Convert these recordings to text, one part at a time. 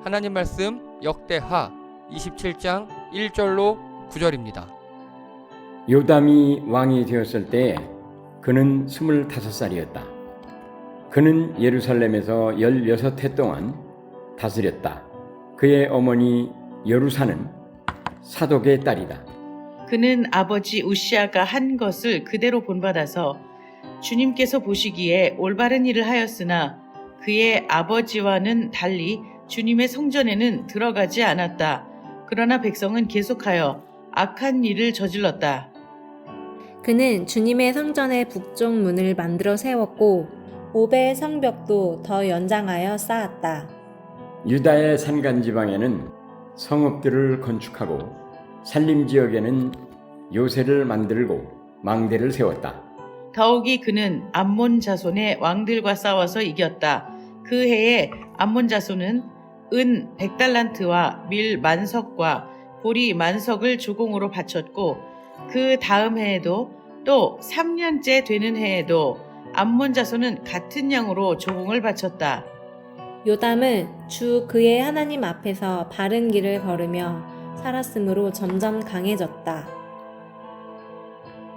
하나님 말씀 역대하 27장 1절로 9절입니다. 요담이 왕이 되었을 때에 그는 25살이었다. 그는 예루살렘에서 16해 동안 다스렸다. 그의 어머니 여루사는 사독의 딸이다. 그는 아버지 우시아가 한 것을 그대로 본받아서 주님께서 보시기에 올바른 일을 하였으나 그의 아버지와는 달리 주님의 성전에는 들어가지 않았다. 그러나 백성은 계속하여 악한 일을 저질렀다. 그는 주님의 성전의 북쪽 문을 만들어 세웠고 오벨 성벽도 더 연장하여 쌓았다. 유다의 산간지방에는 성읍들을 건축하고 산림지역에는 요새를 만들고 망대를 세웠다. 더욱이 그는 암몬 자손의 왕들과 싸워서 이겼다. 그 해에 암몬 자손은 은 100달란트와 밀 만석과 보리 만석을 주공으로 바쳤고 그 다음 해에도 또 3년째 되는 해에도 암몬 자손은 같은 양으로 조공을 바쳤다. 요담은 주 그의 하나님 앞에서 바른 길을 걸으며 살았으므로 점점 강해졌다.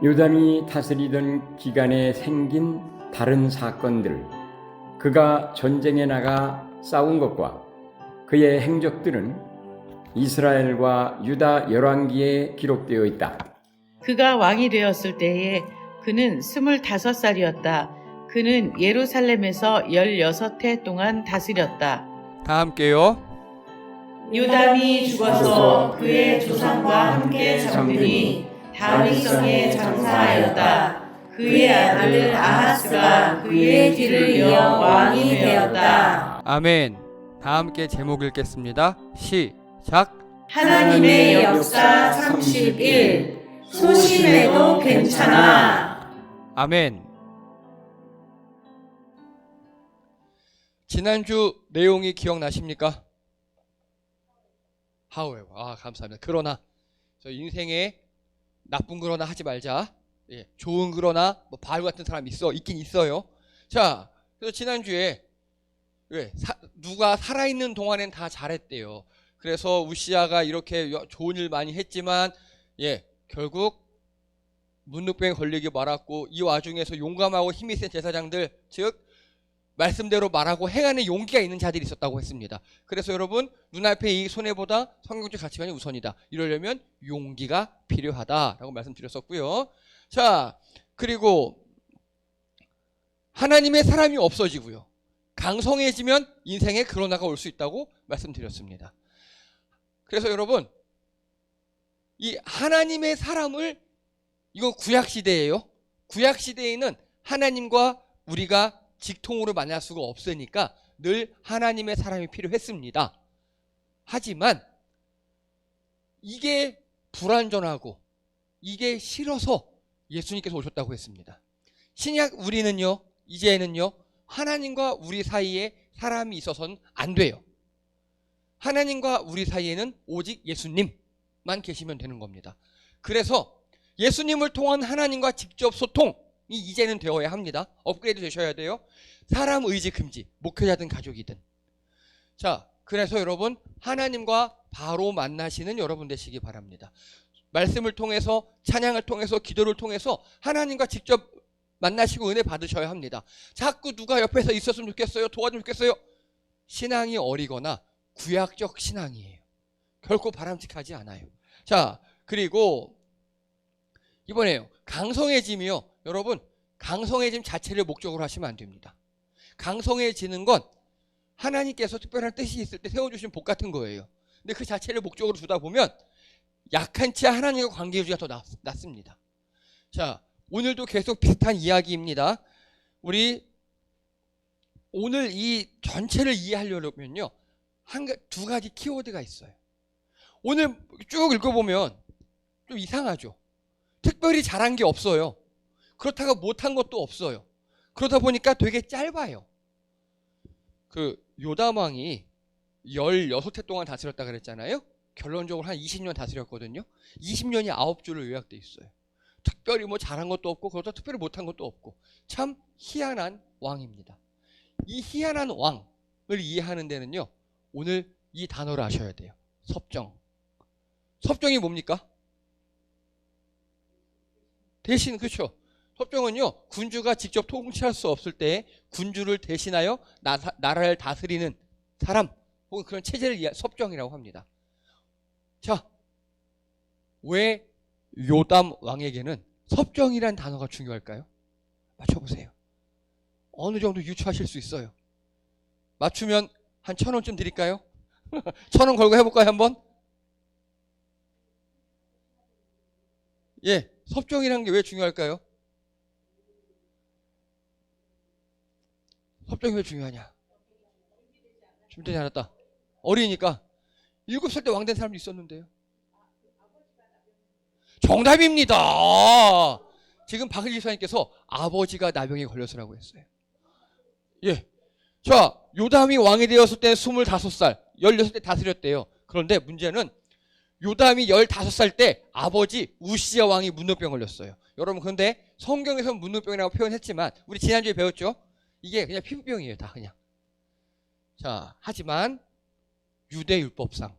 요담이 다스리던 기간에 생긴 다른 사건들, 그가 전쟁에 나가 싸운 것과 그의 행적들은 이스라엘과 유다 열왕기에 기록되어 있다. 그가 왕이 되었을 때에 그는 25살이었다. 그는 예루살렘에서 16해 동안 다스렸다. 다 함께요. 요담이 죽어서 그의 조상과 함께 잠들이 다윗성에 장사하였다. 그의 아들 아하스가 그의 뒤를 이어 왕이 되었다. 아멘. 다 함께 제목 읽겠습니다. 시작. 하나님의 역사 31 소심해도 괜찮아. 아멘. 지난주 내용이 기억나십니까? However. 감사합니다. 그러나 저 인생에 나쁜 그러나 하지 말자. 예, 좋은 그러나 뭐 바울 같은 사람이 있긴 있어요. 자, 그래서 지난주에 누가 살아있는 동안엔 다 잘했대요. 그래서 우시아가 이렇게 좋은 일 많이 했지만 결국 문둥병에 걸리기 말았고 이 와중에서 용감하고 힘이 센 제사장들, 즉 말씀대로 말하고 행하는 용기가 있는 자들이 있었다고 했습니다. 그래서 여러분, 눈앞에 이 손해보다 성경적 가치관이 우선이다. 이러려면 용기가 필요하다라고 말씀드렸었고요. 자, 그리고 하나님의 사람이 없어지고요. 강성해지면 인생에 그러나가 올 수 있다고 말씀드렸습니다. 그래서 여러분, 이 하나님의 사람을, 이거 구약시대예요. 구약시대에는 하나님과 우리가 직통으로 만날 수가 없으니까 늘 하나님의 사람이 필요했습니다. 하지만 이게 불완전하고 이게 싫어서 예수님께서 오셨다고 했습니다. 신약 우리는요, 이제는요, 하나님과 우리 사이에 사람이 있어서는 안 돼요. 하나님과 우리 사이에는 오직 예수님만 계시면 되는 겁니다. 그래서 예수님을 통한 하나님과 직접 소통이 이제는 되어야 합니다. 업그레이드 되셔야 돼요. 사람 의지 금지, 목회자든 가족이든. 자, 그래서 여러분, 하나님과 바로 만나시는 여러분 되시기 바랍니다. 말씀을 통해서, 찬양을 통해서, 기도를 통해서 하나님과 직접 만나시고 은혜 받으셔야 합니다. 자꾸 누가 옆에서 있었으면 좋겠어요, 도와주면 좋겠어요. 신앙이 어리거나 구약적 신앙이에요. 결코 바람직하지 않아요. 자, 그리고 이번에요, 강성해짐이요. 여러분, 강성해짐 자체를 목적으로 하시면 안 됩니다. 강성해지는 건 하나님께서 특별한 뜻이 있을 때 세워주신 복 같은 거예요. 근데 그 자체를 목적으로 두다 보면 약한 채 하나님과 관계 유지가 더 낫습니다. 자, 오늘도 계속 비슷한 이야기입니다. 우리 오늘 이 전체를 이해하려면요, 두 가지 키워드가 있어요. 오늘 쭉 읽어보면 좀 이상하죠. 특별히 잘한 게 없어요. 그렇다고 못한 것도 없어요. 그러다 보니까 되게 짧아요. 그 요담 왕이 16해 동안 다스렸다 그랬잖아요. 결론적으로 한 20년 다스렸거든요. 20년이 9줄로 요약돼 있어요. 특별히 뭐 잘한 것도 없고 그렇다 특별히 못한 것도 없고 참 희한한 왕입니다. 이 희한한 왕을 이해하는 데는요, 오늘 이 단어를 아셔야 돼요. 섭정. 섭정이 뭡니까? 대신, 그렇죠. 섭정은요, 군주가 직접 통치할 수 없을 때 군주를 대신하여 나라를 다스리는 사람 혹은 그런 체제를 섭정이라고 합니다. 자, 왜 요담 왕에게는 섭정이라는 단어가 중요할까요? 맞춰보세요. 어느 정도 유추하실 수 있어요. 맞추면 한 1,000원쯤 드릴까요? 1,000원 걸고 해볼까요, 한번? 예, 섭정이라는 게 왜 중요할까요? 섭정이 왜 중요하냐? 준비되지 않았다. 어리니까. 7살 때 왕 된 사람도 있었는데요. 정답입니다. 지금 박을 지사님께서 아버지가 나병에 걸려서라고 했어요. 예. 자, 요담이 왕이 되었을 때 25살, 16살 다스렸대요. 그런데 문제는 요담이 15살 때 아버지 우시야 왕이 문둥병 걸렸어요. 여러분, 그런데 성경에서는 문둥병이라고 표현했지만 우리 지난주에 배웠죠? 이게 그냥 피부병이에요. 다 그냥. 자, 하지만 유대 율법상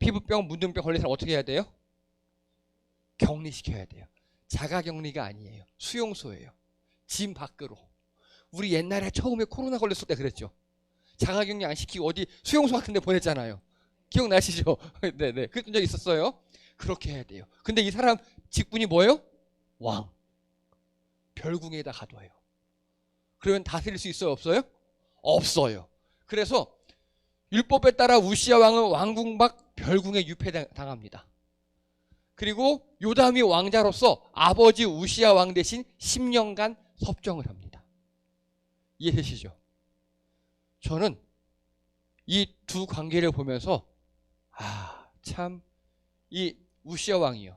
피부병, 문둥병 걸린 사람 어떻게 해야 돼요? 격리시켜야 돼요. 자가격리가 아니에요. 수용소예요. 짐 밖으로. 우리 옛날에 처음에 코로나 걸렸을 때 그랬죠. 자가격리 안 시키고 어디 수용소 같은 데 보냈잖아요. 기억나시죠? 네네. 그랬던 적 있었어요. 그렇게 해야 돼요. 근데 이 사람 직분이 뭐예요? 왕. 별궁에다 가둬요. 그러면 다스릴 수 있어요? 없어요? 없어요. 그래서 율법에 따라 우시야 왕은 왕궁 밖 별궁에 유폐당합니다. 그리고 요담이 왕자로서 아버지 우시야 왕 대신 10년간 섭정을 합니다. 이해되시죠? 저는 이 두 관계를 보면서 참 이 우시야 왕이요.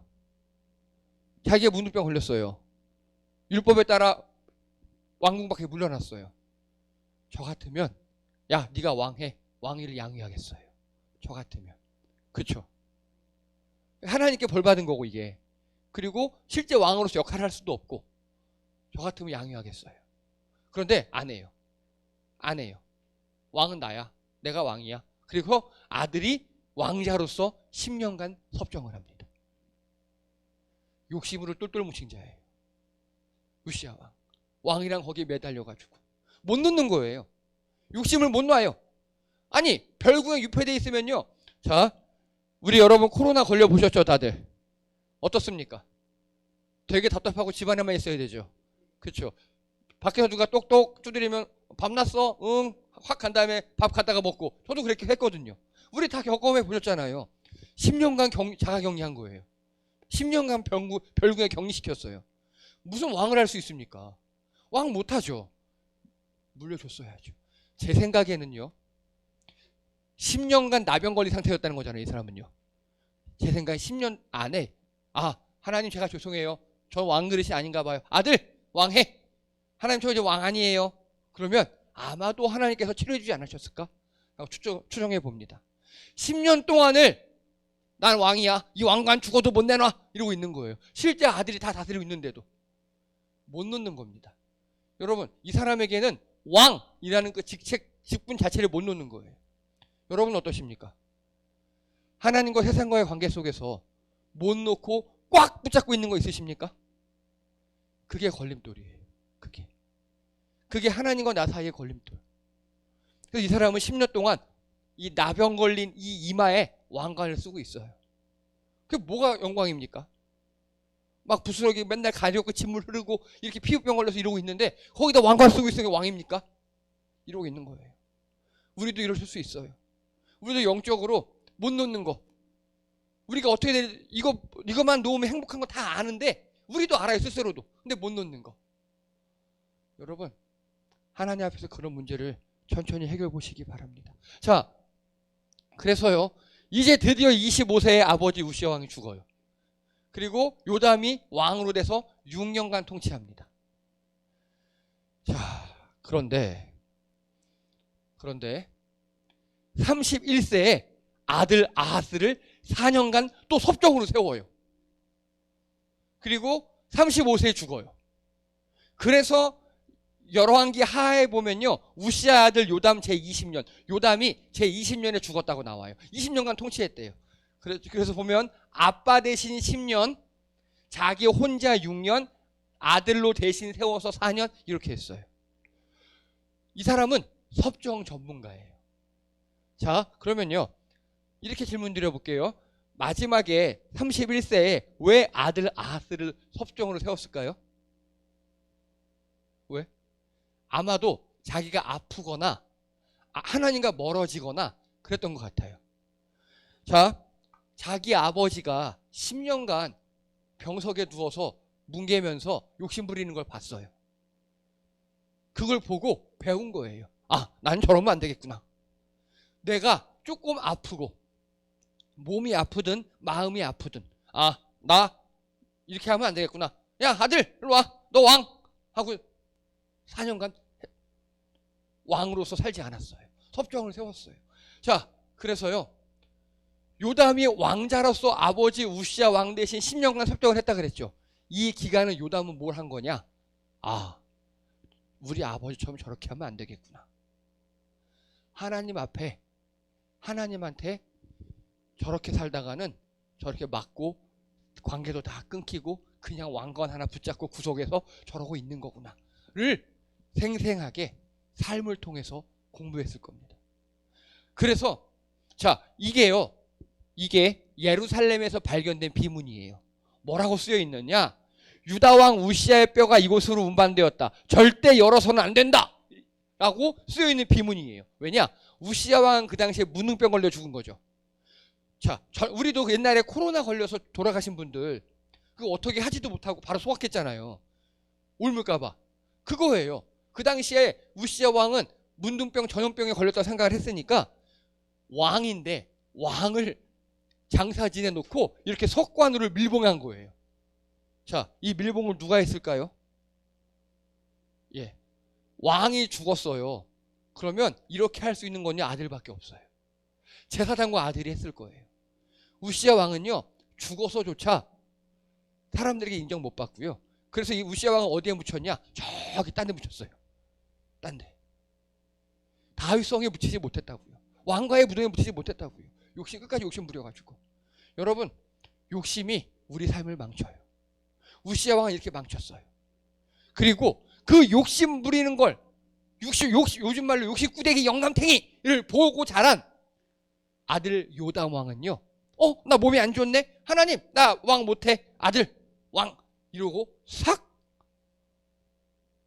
자기가 문둥병 걸렸어요. 율법에 따라 왕궁 밖에 물러났어요. 저 같으면 야, 네가 왕해. 왕위를 양위하겠어요. 저 같으면. 그렇죠? 하나님께 벌 받은 거고 이게. 그리고 실제 왕으로서 역할을 할 수도 없고 저 같으면 양위하겠어요. 그런데 안 해요. 안 해요. 왕은 나야. 내가 왕이야. 그리고 아들이 왕자로서 10년간 섭정을 합니다. 욕심을 똘똘 뭉친 자예요. 우시야 왕. 왕이랑 거기에 매달려가지고 못 놓는 거예요. 욕심을 못 놔요. 아니, 별궁에 유폐되어 있으면요. 자, 우리 여러분 코로나 걸려보셨죠, 다들? 어떻습니까? 되게 답답하고 집안에만 있어야 되죠. 그렇죠? 밖에서 누가 똑똑 두드리면 밥 났어? 응. 확 간 다음에 밥 갖다가 먹고. 저도 그렇게 했거든요. 우리 다 경험해 보셨잖아요. 10년간 자가격리한 거예요. 10년간 별궁에 격리시켰어요. 무슨 왕을 할 수 있습니까? 왕 못하죠. 물려줬어야죠. 제 생각에는요. 10년간 나병 걸린 상태였다는 거잖아요. 이 사람은요. 제 생각에 10년 안에 하나님 제가 죄송해요. 저 왕 그릇이 아닌가 봐요. 아들 왕해. 하나님 저 이제 왕 아니에요. 그러면 아마도 하나님께서 치료해 주지 않으셨을까? 라고 추정해 봅니다. 10년 동안을 난 왕이야. 이 왕관 죽어도 못 내놔. 이러고 있는 거예요. 실제 아들이 다 다스리고 있는데도 못 놓는 겁니다. 여러분, 이 사람에게는 왕이라는 그 직분 자체를 못 놓는 거예요. 여러분 어떠십니까? 하나님과 세상과의 관계 속에서 못 놓고 꽉 붙잡고 있는 거 있으십니까? 그게 걸림돌이에요. 그게 하나님과 나 사이의 걸림돌. 그래서 이 사람은 10년 동안 이 나병 걸린 이 이마에 왕관을 쓰고 있어요. 그게 뭐가 영광입니까? 막 부스러기 맨날 가려고 침물 흐르고 이렇게 피부병 걸려서 이러고 있는데 거기다 왕관 쓰고 있으면 왕입니까? 이러고 있는 거예요. 우리도 이러실 수 있어요. 우리도 영적으로 못 놓는 거. 우리가 어떻게 이거만 놓으면 행복한 거 다 아는데 우리도 알아요, 스스로도. 근데 못 놓는 거. 여러분, 하나님 앞에서 그런 문제를 천천히 해결해 보시기 바랍니다. 자, 그래서요. 이제 드디어 25세의 아버지 우시야 왕이 죽어요. 그리고 요담이 왕으로 돼서 6년간 통치합니다. 자, 그런데 31세에 아들 아하스를 4년간 또 섭정으로 세워요. 그리고 35세에 죽어요. 그래서 열왕기 하에 보면요, 우시아 아들 요담 제20년, 요담이 제20년에 죽었다고 나와요. 20년간 통치했대요. 그래서 보면 아빠 대신 10년, 자기 혼자 6년, 아들로 대신 세워서 4년 이렇게 했어요. 이 사람은 섭정 전문가예요. 자, 그러면요, 이렇게 질문 드려볼게요. 마지막에 31세에 왜 아들 아하스를 섭정으로 세웠을까요? 왜? 아마도 자기가 아프거나 하나님과 멀어지거나 그랬던 것 같아요. 자, 자기 아버지가 10년간 병석에 누워서 뭉개면서 욕심 부리는 걸 봤어요. 그걸 보고 배운 거예요. 아, 난 저러면 안 되겠구나. 내가 조금 아프고 몸이 아프든 마음이 아프든, 아, 나 이렇게 하면 안 되겠구나. 야, 아들 일로 와, 너 왕 하고 4년간 왕으로서 살지 않았어요. 섭정을 세웠어요. 자, 그래서요, 요담이 왕자로서 아버지 우시아 왕 대신 10년간 섭정을 했다 그랬죠. 이 기간은 요담은 뭘 한 거냐? 아, 우리 아버지처럼 저렇게 하면 안 되겠구나. 하나님 앞에, 하나님한테 저렇게 살다가는 저렇게 맞고 관계도 다 끊기고 그냥 왕관 하나 붙잡고 구속해서 저러고 있는 거구나를 생생하게 삶을 통해서 공부했을 겁니다. 그래서 자, 이게 예루살렘에서 발견된 비문이에요. 뭐라고 쓰여 있느냐? 유다왕 우시아의 뼈가 이곳으로 운반되었다. 절대 열어서는 안 된다 라고 쓰여 있는 비문이에요. 왜냐? 우시아 왕은 그 당시에 무능병 걸려 죽은 거죠. 자, 우리도 옛날에 코로나 걸려서 돌아가신 분들 그거 어떻게 하지도 못하고 바로 소각했잖아요. 옮을까봐. 그거예요. 그 당시에 우시아 왕은 문둥병 전염병에 걸렸다고 생각을 했으니까 왕인데 왕을 장사 지내놓고 이렇게 석관으로 밀봉한 거예요. 자, 이 밀봉을 누가 했을까요? 예, 왕이 죽었어요. 그러면 이렇게 할 수 있는 건요, 아들밖에 없어요. 제사장과 아들이 했을 거예요. 우시아 왕은요, 죽어서조차 사람들에게 인정 못 받고요. 그래서 이 우시아 왕은 어디에 묻혔냐? 저기 딴 데 묻혔어요. 딴 데. 다윗성에 묻히지 못했다고요. 왕가의 무덤에 묻히지 못했다고요. 끝까지 욕심 부려가지고. 여러분, 욕심이 우리 삶을 망쳐요. 우시아 왕은 이렇게 망쳤어요. 그리고 그 욕심 부리는 걸, 요즘 말로 욕심꾸대기 영감탱이를 보고 자란 아들 요담 왕은요, 나 몸이 안 좋네? 하나님, 나 왕 못해. 아들, 왕. 이러고 싹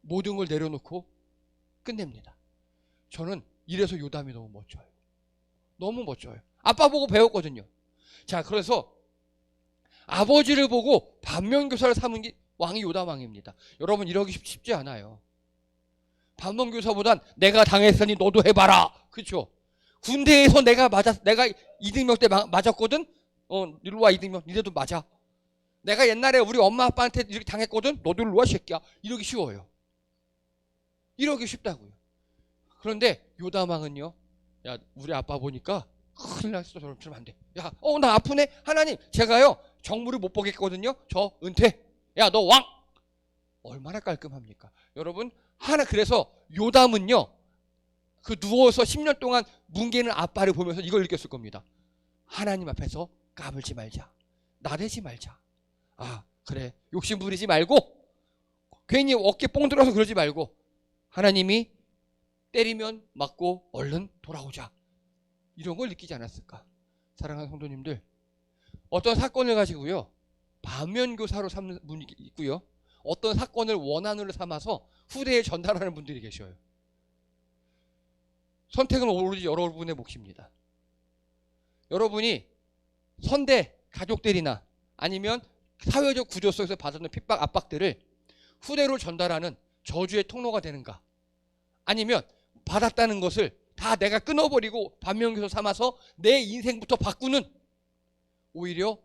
모든 걸 내려놓고 끝냅니다. 저는 이래서 요담이 너무 멋져요. 너무 멋져요. 아빠 보고 배웠거든요. 자, 그래서 아버지를 보고 반면교사를 삼은 게 왕이 요담 왕입니다. 여러분, 이러기 쉽지 않아요. 반면교사보단 내가 당했으니 너도 해봐라. 그렇죠? 군대에서 내가 이등병 때 맞았거든. 일로 와, 이등병. 니네도 맞아. 내가 옛날에 우리 엄마 아빠한테 이렇게 당했거든. 너도 일로 와, 새끼야. 이러기 쉬워요. 이러기 쉽다고요. 그런데 요담 왕은요, 야, 우리 아빠 보니까 큰일 났어. 저러면 안 돼. 야, 나 아프네. 하나님, 제가요 정무를 못 보겠거든요. 저 은퇴. 야, 너 왕. 얼마나 깔끔합니까? 여러분, 그래서 요담은요, 그 누워서 10년 동안 뭉개는 아빠를 보면서 이걸 느꼈을 겁니다. 하나님 앞에서 까불지 말자. 나대지 말자. 아, 그래. 욕심 부리지 말고, 괜히 어깨 뽕 들어서 그러지 말고, 하나님이 때리면 맞고 얼른 돌아오자. 이런 걸 느끼지 않았을까? 사랑하는 성도님들, 어떤 사건을 가지고요, 반면교사로 삼는 분이 있고요, 어떤 사건을 원한으로 삼아서 후대에 전달하는 분들이 계셔요. 선택은 오로지 여러분의 몫입니다. 여러분이 선대 가족들이나 아니면 사회적 구조 속에서 받는 핍박, 압박들을 후대로 전달하는 저주의 통로가 되는가? 아니면 받았다는 것을 다 내가 끊어버리고 반면교사 삼아서 내 인생부터 바꾸는, 오히려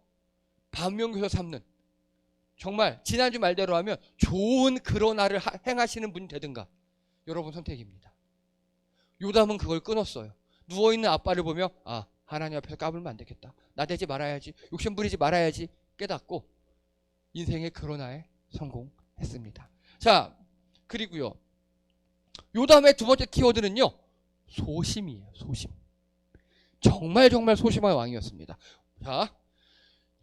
반면교사 삼는, 정말 지난주 말대로 하면 좋은 그러나를 행하시는 분이 되든가, 여러분 선택입니다. 요담은 그걸 끊었어요. 누워있는 아빠를 보며, 아, 하나님 앞에서 까불면 안 되겠다. 나대지 말아야지. 욕심 부리지 말아야지. 깨닫고 인생의 그러나에 성공했습니다. 자, 그리고요, 요담의 두 번째 키워드는요, 소심이에요. 소심. 정말 소심한 왕이었습니다. 자,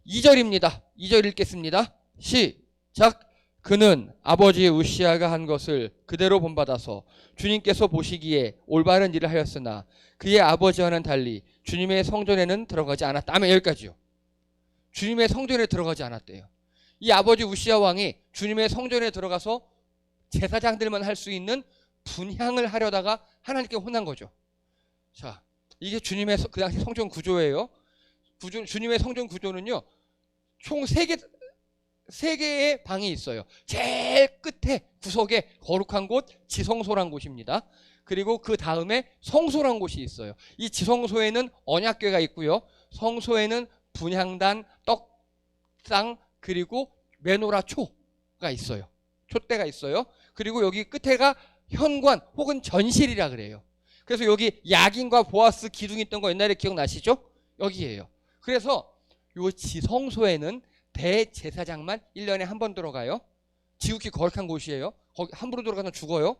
2절입니다. 2절 읽겠습니다. 시작. 그는 아버지 우시아가 한 것을 그대로 본받아서 주님께서 보시기에 올바른 일을 하였으나 그의 아버지와는 달리 주님의 성전에는 들어가지 않았다. 아멘. 여기까지요. 주님의 성전에 들어가지 않았대요. 이 아버지 우시아 왕이 주님의 성전에 들어가서 제사장들만 할 수 있는 분향을 하려다가 하나님께 혼난 거죠. 자, 이게 주님의 그 당시 성전 구조예요. 주님의 성전 구조는요, 총 3개의 방이 있어요. 제일 끝에 구석에 거룩한 곳, 지성소란 곳입니다. 그리고 그 다음에 성소란 곳이 있어요. 이 지성소에는 언약궤가 있고요. 성소에는 분향단, 떡상, 그리고 메노라 초가 있어요. 촛대가 있어요. 그리고 여기 끝에가 현관 혹은 전실이라 그래요. 그래서 여기 야긴과 보아스 기둥이 있던 거 옛날에 기억나시죠? 여기에요. 그래서 요 지성소에는 대제사장만 1년에 한 번 들어가요. 지극히 거룩한 곳이에요. 거기 함부로 들어가면 죽어요.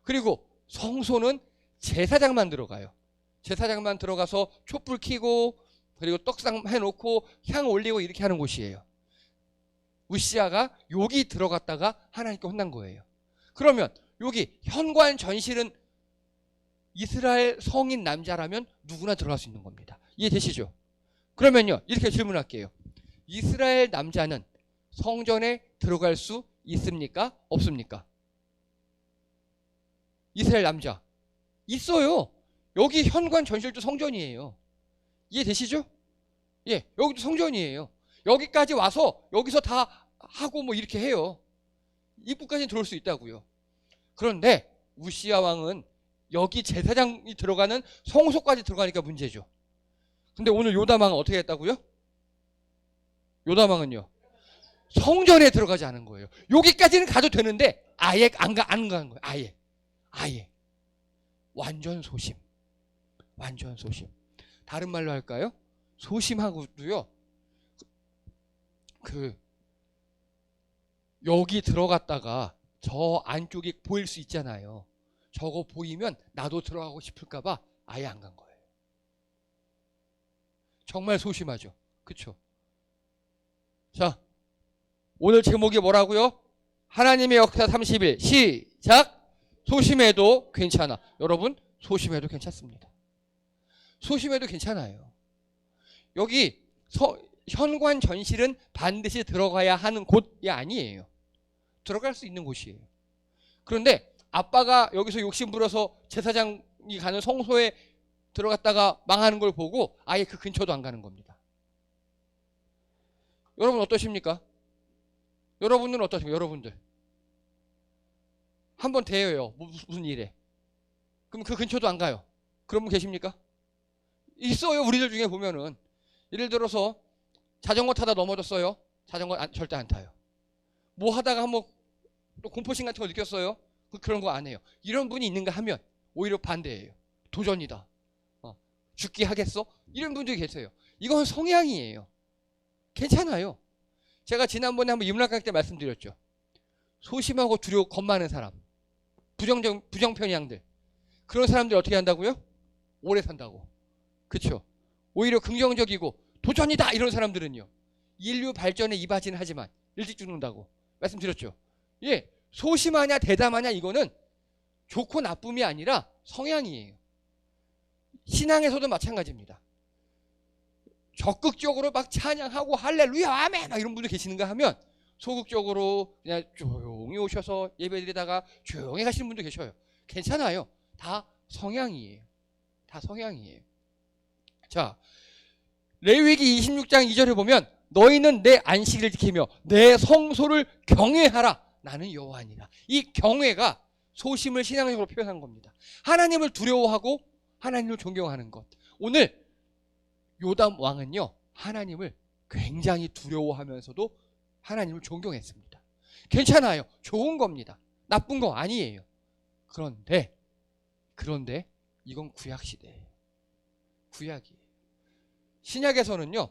그리고 성소는 제사장만 들어가요. 제사장만 들어가서 촛불 켜고 그리고 떡상 해놓고 향 올리고 이렇게 하는 곳이에요. 우시아가 여기 들어갔다가 하나님께 혼난 거예요. 그러면 여기 현관 전실은 이스라엘 성인 남자라면 누구나 들어갈 수 있는 겁니다. 이해되시죠? 그러면요, 이렇게 질문할게요. 이스라엘 남자는 성전에 들어갈 수 있습니까? 없습니까? 이스라엘 남자 있어요. 여기 현관 전실도 성전이에요. 이해되시죠? 예, 여기도 성전이에요. 여기까지 와서 여기서 다 하고 뭐 이렇게 해요. 입구까지 들어올 수 있다고요. 그런데 우시아 왕은 여기 제사장이 들어가는 성소까지 들어가니까 문제죠. 근데 오늘 요담 왕은 어떻게 했다고요? 요담 왕은요, 성전에 들어가지 않은 거예요. 여기까지는 가도 되는데 아예 안 가는 거예요. 아예 완전 소심. 다른 말로 할까요? 소심하고도요, 여기 들어갔다가 저 안쪽이 보일 수 있잖아요. 저거 보이면 나도 들어가고 싶을까봐 아예 안 간 거예요. 정말 소심하죠. 그쵸? 자, 오늘 제목이 뭐라고요? 하나님의 역사 30일. 시작. 소심해도 괜찮아. 여러분, 소심해도 괜찮습니다. 소심해도 괜찮아요. 여기 현관 전실은 반드시 들어가야 하는 곳이 아니에요. 들어갈 수 있는 곳이에요. 그런데 아빠가 여기서 욕심 부려서 제사장이 가는 성소에 들어갔다가 망하는 걸 보고 아예 그 근처도 안 가는 겁니다. 여러분 어떠십니까? 여러분들은 어떠십니까? 여러분들 한번 대여요. 무슨 일에. 그럼 그 근처도 안 가요. 그런 분 계십니까? 있어요. 우리들 중에 보면은. 예를 들어서 자전거 타다 넘어졌어요. 자전거 절대 안 타요. 뭐 하다가 한번 또 공포심 같은 거 느꼈어요. 그런 거 안 해요. 이런 분이 있는가 하면 오히려 반대예요. 도전이다. 죽기 하겠어? 이런 분들이 계세요. 이건 성향이에요. 괜찮아요. 제가 지난번에 한번 인문학 강의 때 말씀드렸죠. 소심하고 두려워 겁 많은 사람, 부정편향들, 그런 사람들 어떻게 한다고요? 오래 산다고. 그렇죠? 오히려 긍정적이고 도전이다 이런 사람들은요, 인류 발전에 이바지는 하지만 일찍 죽는다고 말씀드렸죠. 예, 소심하냐 대담하냐 이거는 좋고 나쁨이 아니라 성향이에요. 신앙에서도 마찬가지입니다. 적극적으로 막 찬양하고 할렐루야 아멘 막 이런 분들 계시는가 하면 소극적으로 그냥 조용히 오셔서 예배드리다가 조용히 가시는 분도 계셔요. 괜찮아요. 다 성향이에요. 다 성향이에요. 자, 레위기 26장 2절에 보면 너희는 내 안식일을 지키며 내 성소를 경외하라. 나는 여호와니라. 이 경외가 소심을 신앙적으로 표현한 겁니다. 하나님을 두려워하고 하나님을 존경하는 것. 오늘 요담 왕은요, 하나님을 굉장히 두려워하면서도 하나님을 존경했습니다. 괜찮아요. 좋은 겁니다. 나쁜 거 아니에요. 그런데 이건 구약 시대예요. 구약이에요. 신약에서는요,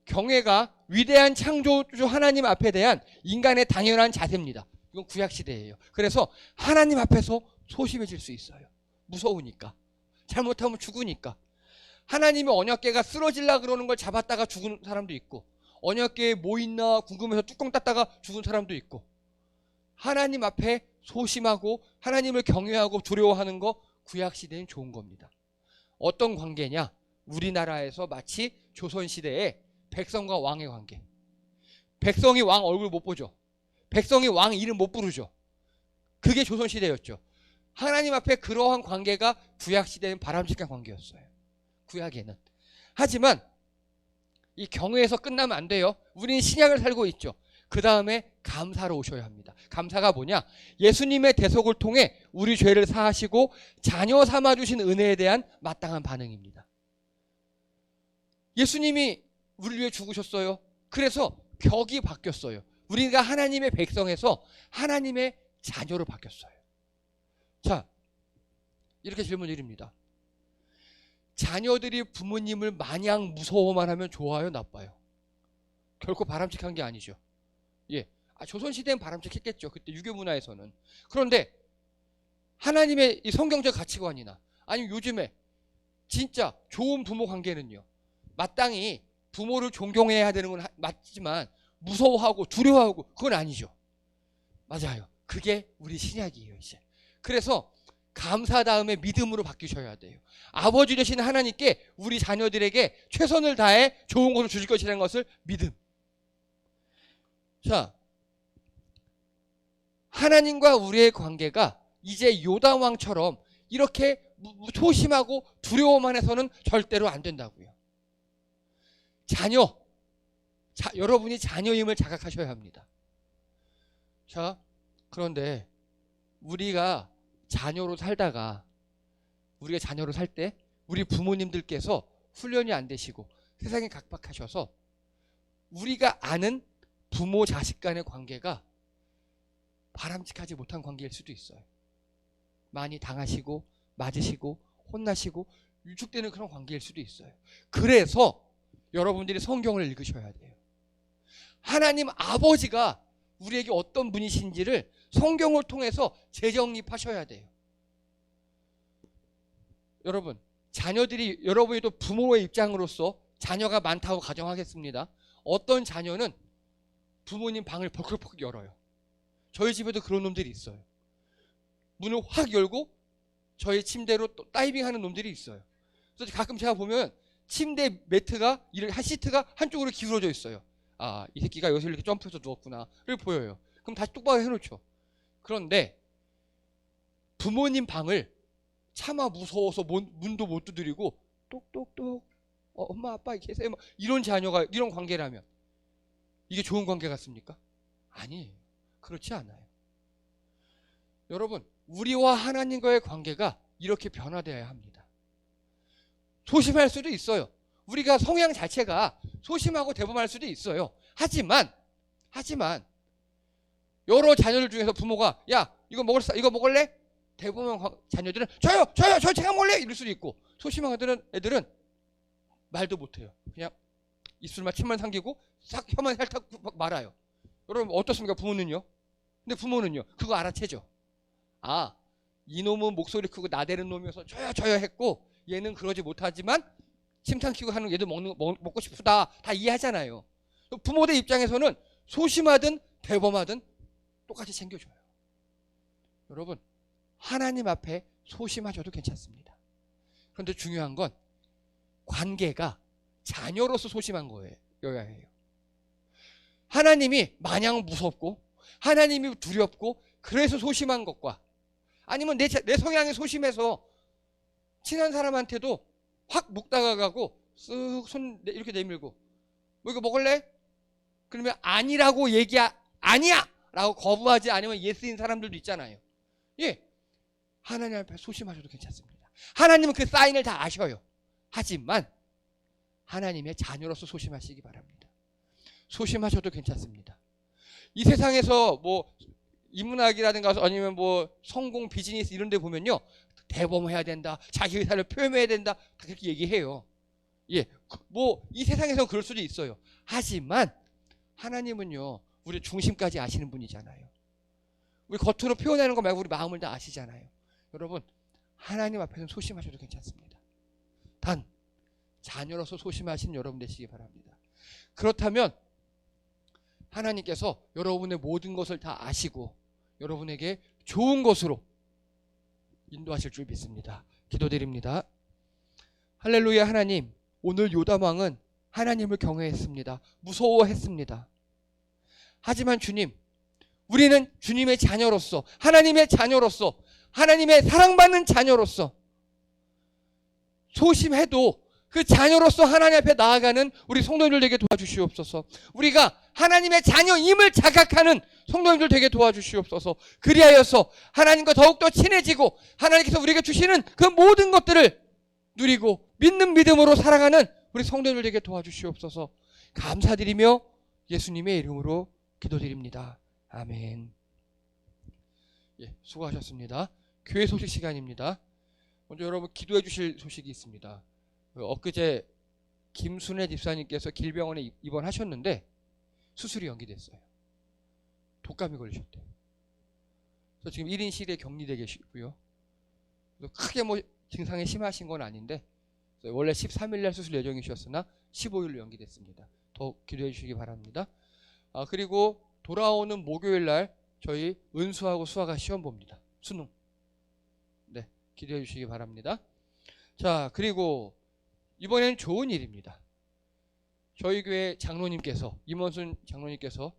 경외가 위대한 창조주 하나님 앞에 대한 인간의 당연한 자세입니다. 이건 구약 시대예요. 그래서 하나님 앞에서 소심해질 수 있어요. 무서우니까. 잘못하면 죽으니까. 하나님의 언약궤가 쓰러질라 그러는 걸 잡았다가 죽은 사람도 있고, 언약궤에 뭐 있나 궁금해서 뚜껑 닫다가 죽은 사람도 있고, 하나님 앞에 소심하고 하나님을 경외하고 두려워하는 거 구약시대엔 좋은 겁니다. 어떤 관계냐? 우리나라에서 마치 조선시대에 백성과 왕의 관계. 백성이 왕 얼굴 못 보죠. 백성이 왕 이름 못 부르죠. 그게 조선시대였죠. 하나님 앞에 그러한 관계가 구약시대는 바람직한 관계였어요. 구약에는. 하지만 이 경외에서 끝나면 안 돼요. 우리는 신약을 살고 있죠. 그 다음에 감사로 오셔야 합니다. 감사가 뭐냐? 예수님의 대속을 통해 우리 죄를 사하시고 자녀 삼아주신 은혜에 대한 마땅한 반응입니다. 예수님이 우리를 위해 죽으셨어요. 그래서 격이 바뀌었어요. 우리가 하나님의 백성에서 하나님의 자녀로 바뀌었어요. 자, 이렇게 질문 드립니다. 자녀들이 부모님을 마냥 무서워만 하면 좋아요, 나빠요? 결코 바람직한 게 아니죠. 예, 조선시대는 바람직했겠죠. 그때 유교 문화에서는. 그런데 하나님의 이 성경적 가치관이나 아니면 요즘에 진짜 좋은 부모 관계는요, 마땅히 부모를 존경해야 되는 건 맞지만 무서워하고 두려워하고 그건 아니죠. 맞아요. 그게 우리 신약이에요, 이제. 그래서 감사 다음에 믿음으로 바뀌셔야 돼요. 아버지 되신 하나님께 우리 자녀들에게 최선을 다해 좋은 것을 주실 것이라는 것을 믿음. 자, 하나님과 우리의 관계가 이제 요담 왕처럼 이렇게 소심하고 두려워만 해서는 절대로 안 된다고요. 여러분이 자녀임을 자각하셔야 합니다. 자, 그런데 우리가 자녀로 살 때 우리 부모님들께서 훈련이 안 되시고 세상에 각박하셔서 우리가 아는 부모 자식 간의 관계가 바람직하지 못한 관계일 수도 있어요. 많이 당하시고 맞으시고 혼나시고 위축되는 그런 관계일 수도 있어요. 그래서 여러분들이 성경을 읽으셔야 돼요. 하나님 아버지가 우리에게 어떤 분이신지를 성경을 통해서 재정립하셔야 돼요. 여러분, 여러분이 또 부모의 입장으로서 자녀가 많다고 가정하겠습니다. 어떤 자녀는 부모님 방을 벌컥벌컥 열어요. 저희 집에도 그런 놈들이 있어요. 문을 확 열고 저희 침대로 또 다이빙하는 놈들이 있어요. 그래서 가끔 제가 보면 침대 매트가, 한 시트가 한쪽으로 기울어져 있어요. 아, 이 새끼가 여기서 이렇게 점프해서 누웠구나를 보여요. 그럼 다시 똑바로 해놓죠. 그런데 부모님 방을 차마 무서워서 문도 못 두드리고 똑똑똑 엄마 아빠 계세요, 이런 자녀가, 이런 관계라면 이게 좋은 관계 같습니까? 아니에요. 그렇지 않아요. 여러분, 우리와 하나님과의 관계가 이렇게 변화되어야 합니다. 소심할 수도 있어요. 우리가 성향 자체가 소심하고 대범할 수도 있어요. 하지만 여러 자녀들 중에서 부모가 야, 이거 먹을래? 대부분 자녀들은 저요 제가 먹을래? 이럴 수도 있고, 소심한 애들은 말도 못해요. 그냥 입술만 침만 삼키고 싹 혀만 살짝 말아요. 여러분 어떻습니까? 부모는요? 근데 부모는요, 그거 알아채죠. 아, 이놈은 목소리 크고 나대는 놈이어서 저요 했고, 얘는 그러지 못하지만 침 삼키고 하는 얘도 먹고 싶다, 다 이해하잖아요. 부모들 입장에서는 소심하든 대범하든 똑같이 챙겨줘요. 여러분, 하나님 앞에 소심하셔도 괜찮습니다. 그런데 중요한 건 관계가 자녀로서 소심한 거여야 해요. 하나님이 마냥 무섭고 하나님이 두렵고 그래서 소심한 것과, 아니면 내 성향이 소심해서 친한 사람한테도 확 목 다가가고 쓱 손 이렇게 내밀고 뭐 이거 먹을래? 그러면 아니라고 아니야! 라고 거부하지 않으면 예스인 사람들도 있잖아요. 예, 하나님 앞에 소심하셔도 괜찮습니다. 하나님은 그 사인을 다 아셔요. 하지만 하나님의 자녀로서 소심하시기 바랍니다. 소심하셔도 괜찮습니다. 이 세상에서 뭐 인문학이라든가 아니면 뭐 성공 비즈니스 이런 데 보면요, 대범해야 된다, 자기 의사를 표현해야 된다, 다 그렇게 얘기해요. 예, 뭐 이 세상에서는 그럴 수도 있어요. 하지만 하나님은요, 우리 중심까지 아시는 분이잖아요. 우리 겉으로 표현하는 거 말고 우리 마음을 다 아시잖아요. 여러분, 하나님 앞에서는 소심하셔도 괜찮습니다. 단 자녀로서 소심하신 여러분 되시기 바랍니다. 그렇다면 하나님께서 여러분의 모든 것을 다 아시고 여러분에게 좋은 것으로 인도하실 줄 믿습니다. 기도드립니다. 할렐루야. 하나님, 오늘 요담왕은 하나님을 경외했습니다. 무서워했습니다. 하지만 주님, 우리는 주님의 자녀로서, 하나님의 자녀로서, 하나님의 사랑받는 자녀로서 소심해도 그 자녀로서 하나님 앞에 나아가는 우리 성도님들 되게 도와주시옵소서. 우리가 하나님의 자녀임을 자각하는 성도님들 되게 도와주시옵소서. 그리하여서 하나님과 더욱더 친해지고 하나님께서 우리에게 주시는 그 모든 것들을 누리고 믿는 믿음으로 살아가는 우리 성도님들 되게 도와주시옵소서. 감사드리며 예수님의 이름으로 기도드립니다. 아멘. 수고하셨습니다. 교회 소식 시간입니다. 먼저 여러분 기도해 주실 소식이 있습니다. 엊그제 김순애 집사님께서 길병원에 입원하셨는데 수술이 연기됐어요. 독감이 걸리셨대요. 그래서 지금 1인실에 격리되어 계시고요. 크게 증상이 심하신 건 아닌데 원래 13일 날 수술 예정이셨으나 15일로 연기됐습니다. 더 기도해 주시기 바랍니다. 그리고 돌아오는 목요일 날 저희 은수하고 수아가 시험 봅니다. 수능. 네, 기도해 주시기 바랍니다. 자, 그리고 이번에는 좋은 일입니다. 저희 교회 장로님께서, 임원순 장로님께서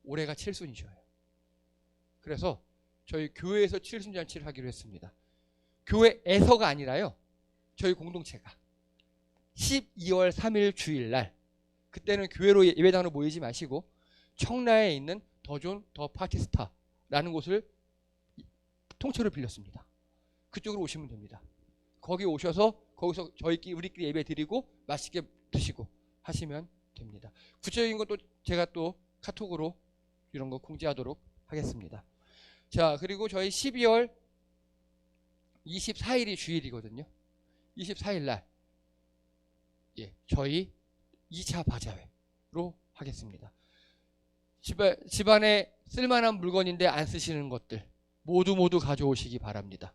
올해가 칠순이셔요. 그래서 저희 교회에서 칠순잔치를 하기로 했습니다. 교회에서가 아니라요, 저희 공동체가 12월 3일 주일날, 그때는 교회로 예배당으로 모이지 마시고 청라에 있는 더존 더 파티스타라는 곳을 통째로 빌렸습니다. 그쪽으로 오시면 됩니다. 거기 오셔서 거기서 우리끼리 예배 드리고 맛있게 드시고 하시면 됩니다. 구체적인 것도 제가 또 카톡으로 이런 거 공지하도록 하겠습니다. 자, 그리고 저희 12월 24일이 주일이거든요. 24일 날 저희 2차 바자회로 하겠습니다. 집안에 쓸만한 물건인데 안 쓰시는 것들 모두 가져오시기 바랍니다.